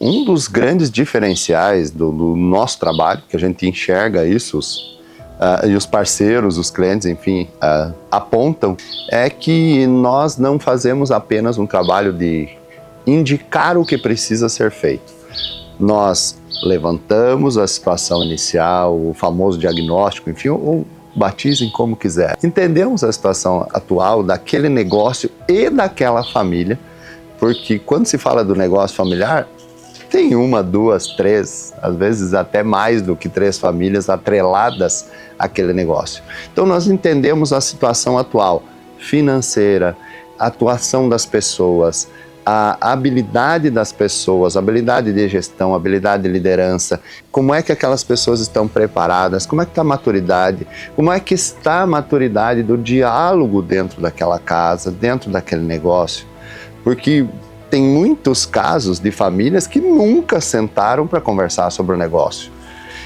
Um dos grandes diferenciais do nosso trabalho, que a gente enxerga isso, e os parceiros, os clientes, enfim, apontam, é que nós não fazemos apenas um trabalho de indicar o que precisa ser feito. Nós levantamos a situação inicial, o famoso diagnóstico, enfim, ou batizem como quiser. Entendemos a situação atual daquele negócio e daquela família, porque quando se fala do negócio familiar, tem uma, duas, três, às vezes até mais do que 3 famílias atreladas àquele negócio. Então nós entendemos a situação atual, financeira, a atuação das pessoas, a habilidade das pessoas, a habilidade de gestão, a habilidade de liderança, como é que aquelas pessoas estão preparadas, como é que está a maturidade, como é que está a maturidade do diálogo dentro daquela casa, dentro daquele negócio, porque tem muitos casos de famílias que nunca sentaram para conversar sobre o negócio.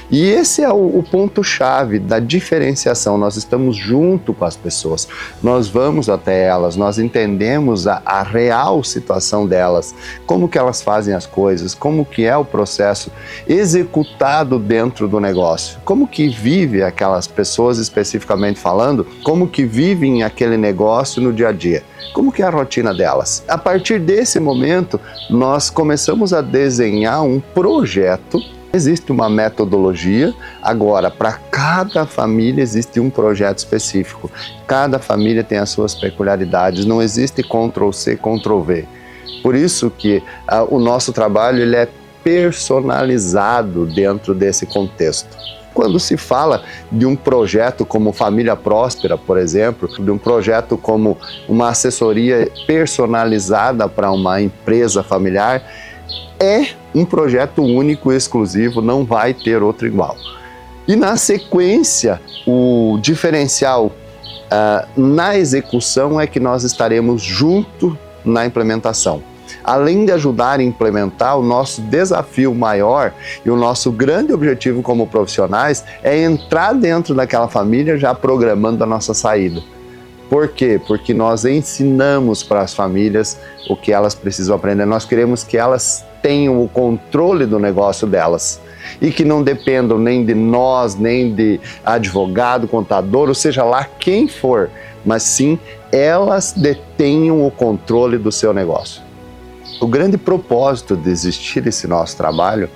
E esse é o ponto-chave da diferenciação. Nós estamos junto com as pessoas, nós vamos até elas, nós entendemos a real situação delas, como que elas fazem as coisas, como que é o processo executado dentro do negócio, como que vive aquelas pessoas especificamente falando, como que vivem aquele negócio no dia a dia. Como que é a rotina delas? A partir desse momento, nós começamos a desenhar um projeto. Existe uma metodologia, agora para cada família existe um projeto específico. Cada família tem as suas peculiaridades, não existe Ctrl+C, Ctrl+V. Por isso que o nosso trabalho ele é personalizado dentro desse contexto. Quando se fala de um projeto como Família Próspera, por exemplo, de um projeto como uma assessoria personalizada para uma empresa familiar, é um projeto único e exclusivo, não vai ter outro igual. E na sequência, o diferencial na execução é que nós estaremos junto na implementação. Além de ajudar a implementar, o nosso desafio maior e o nosso grande objetivo como profissionais é entrar dentro daquela família já programando a nossa saída. Por quê? Porque nós ensinamos para as famílias o que elas precisam aprender. Nós queremos que elas tenham o controle do negócio delas e que não dependam nem de nós, nem de advogado, contador, ou seja lá quem for, mas sim elas detenham o controle do seu negócio. O grande propósito de existir esse nosso trabalho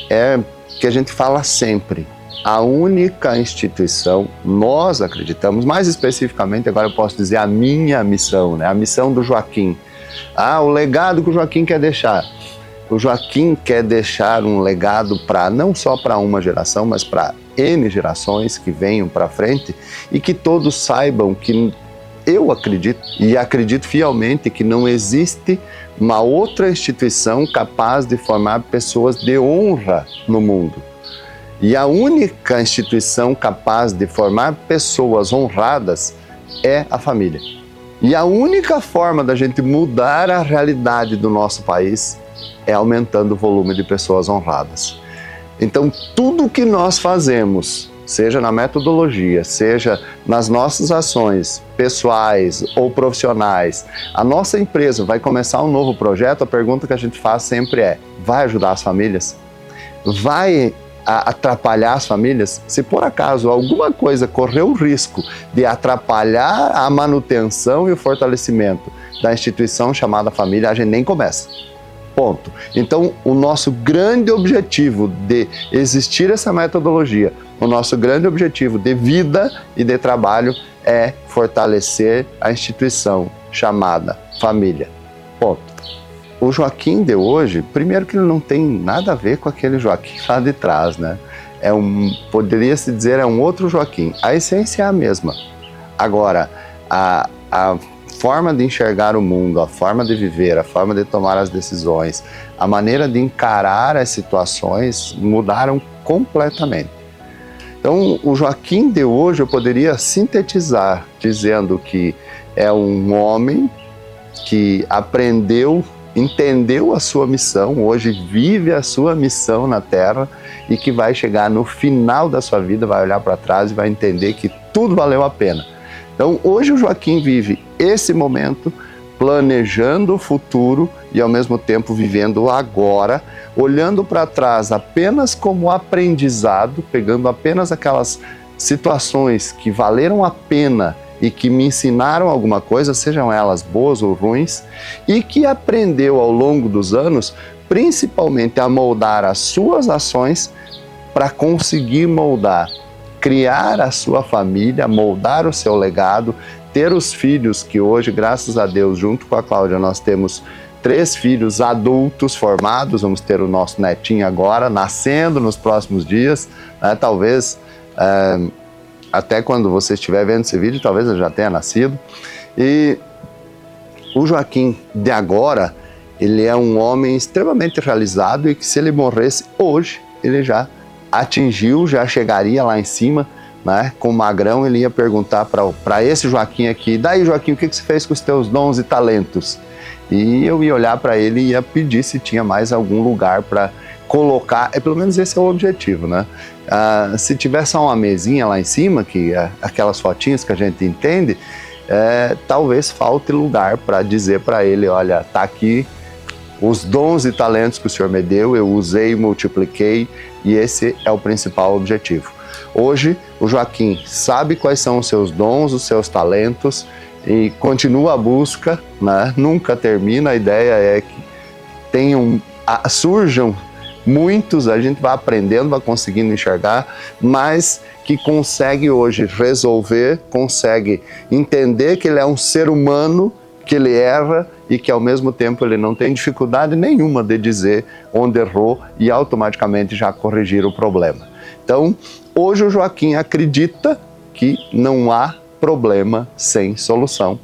é que a gente fala sempre. A única instituição, nós acreditamos, mais especificamente agora eu posso dizer a minha missão, né? A missão do Joaquim. O legado que o Joaquim quer deixar. O Joaquim quer deixar um legado não só para uma geração, mas para N gerações que venham para frente e que todos saibam que eu acredito e acredito fielmente que não existe uma outra instituição capaz de formar pessoas de honra no mundo. E a única instituição capaz de formar pessoas honradas é a família. E a única forma da gente mudar a realidade do nosso país é aumentando o volume de pessoas honradas. Então, tudo que nós fazemos, seja na metodologia, seja nas nossas ações pessoais ou profissionais, a nossa empresa vai começar um novo projeto, a pergunta que a gente faz sempre é: vai ajudar as famílias? Vai atrapalhar as famílias? Se por acaso alguma coisa correr o risco de atrapalhar a manutenção e o fortalecimento da instituição chamada família, a gente nem começa. Ponto. Então, o nosso grande objetivo de existir essa metodologia, o nosso grande objetivo de vida e de trabalho é fortalecer a instituição chamada família. Ponto. O Joaquim de hoje, primeiro que ele não tem nada a ver com aquele Joaquim lá de trás, né? Poderia-se dizer, é um outro Joaquim. A essência é a mesma. Agora, a forma de enxergar o mundo, a forma de viver, a forma de tomar as decisões, a maneira de encarar as situações mudaram completamente. Então, o Joaquim de hoje eu poderia sintetizar dizendo que é um homem que entendeu a sua missão, hoje vive a sua missão na Terra e que vai chegar no final da sua vida, vai olhar para trás e vai entender que tudo valeu a pena. Então, hoje o Joaquim vive esse momento planejando o futuro e ao mesmo tempo vivendo o agora, olhando para trás apenas como aprendizado, pegando apenas aquelas situações que valeram a pena e que me ensinaram alguma coisa, sejam elas boas ou ruins, e que aprendeu ao longo dos anos, principalmente a moldar as suas ações para conseguir moldar, criar a sua família, moldar o seu legado, ter os filhos que hoje, graças a Deus, junto com a Cláudia, nós temos 3 filhos adultos formados, vamos ter o nosso netinho agora, nascendo nos próximos dias, né? Talvez, até quando você estiver vendo esse vídeo, talvez ele já tenha nascido. E o Joaquim de agora, ele é um homem extremamente realizado e que se ele morresse hoje, ele já atingiu, já chegaria lá em cima, né? Com o Magrão, ele ia perguntar para esse Joaquim aqui, daí Joaquim, o que você fez com os teus dons e talentos? E eu ia olhar para ele e ia pedir se tinha mais algum lugar para colocar, pelo menos esse é o objetivo, né? Se tiver só uma mesinha lá em cima, que é aquelas fotinhas que a gente entende, talvez falte lugar para dizer para ele, olha, tá aqui os dons e talentos que o Senhor me deu, eu usei e multipliquei, e esse é o principal objetivo. Hoje, o Joaquim sabe quais são os seus dons, os seus talentos, e continua a busca, né? Nunca termina, a ideia é que surjam muitos, a gente vai aprendendo, vai conseguindo enxergar, mas que consegue hoje resolver, consegue entender que ele é um ser humano, que ele erra e que ao mesmo tempo ele não tem dificuldade nenhuma de dizer onde errou e automaticamente já corrigir o problema. Então, hoje o Joaquim acredita que não há problema sem solução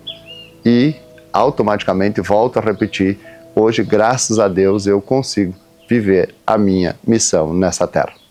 e automaticamente, volto a repetir, hoje, graças a Deus, eu consigo viver a minha missão nessa terra.